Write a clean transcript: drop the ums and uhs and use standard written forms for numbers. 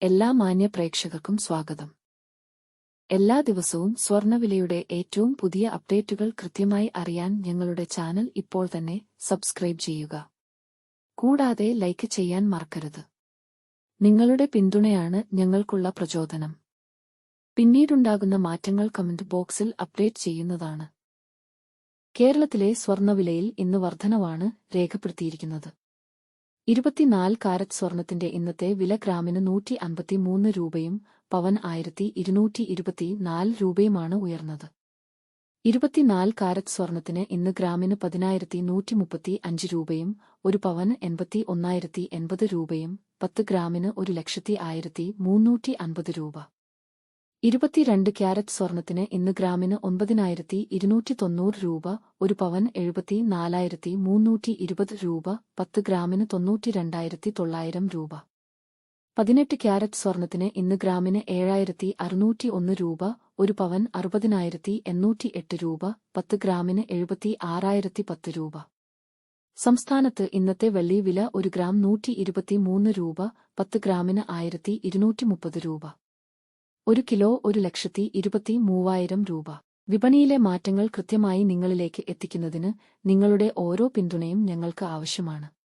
എല്ലാ മാന്യ പ്രേക്ഷകർക്കും സ്വാഗതം. എല്ലാ ദിവസവും സ്വർണ്ണവിലയുടെ ഏറ്റവും പുതിയ അപ്ഡേറ്റുകൾ കൃത്യമായി അറിയാൻ ഞങ്ങളുടെ ചാനൽ ഇപ്പോൾ തന്നെ സബ്സ്ക്രൈബ് ചെയ്യുക. കൂടാതെ ലൈക്ക് ചെയ്യാൻ മറക്കരുത്. നിങ്ങളുടെ പിന്തുണയാണ് ഞങ്ങൾക്കുള്ള പ്രചോദനം. പിന്നീടുണ്ടാകുന്ന മാറ്റങ്ങൾ കമന്റ് ബോക്സിൽ അപ്ഡേറ്റ് ചെയ്യുന്നതാണ്. കേരളത്തിലെ സ്വർണ്ണവിലയിൽ ഇന്ന് വർധനവാണ് രേഖപ്പെടുത്തിയിരിക്കുന്നത്. 24 കാരറ്റ് സ്വർണത്തിന്റെ ഇന്നത്തെ വില ഗ്രാമിന് 153 രൂപയും പവൻ 1224 രൂപയുമാണ് ഉയർന്നത്. 24 കാരറ്റ് സ്വർണത്തിന് ഇന്ന് ഗ്രാമിന് 10,135 രൂപയും ഒരു പവന് 81,080 രൂപയും 10 ഗ്രാമിന് 1,01,350 രൂപ. 22 ക്യാരറ്റ് സ്വർണത്തിന് ഇന്ന് ഗ്രാമിന് 9,290 രൂപ, ഒരു പവൻ 74,320 രൂപ, 10 ഗ്രാമിന് 92,900 രൂപ. 18 ക്യാരറ്റ് സ്വർണത്തിന് ഇന്ന് ഗ്രാമിന് 7,601 രൂപ, ഒരു പവൻ 60,808 രൂപ, 10 ഗ്രാമിന് 76,010 രൂപ. സംസ്ഥാനത്ത് ഇന്നത്തെ വെള്ളി വില 1 ഗ്രാം 123 രൂപ, 10 ഗ്രാമിന് 1,230 രൂപ. 1 കിലോ 1,23,000 രൂപ. വിപണിയിലെ മാറ്റങ്ങൾ കൃത്യമായി നിങ്ങളിലേക്ക് എത്തിക്കുന്നതിന് നിങ്ങളുടെ ഓരോ പിന്തുണയും ഞങ്ങൾക്ക് ആവശ്യമാണ്.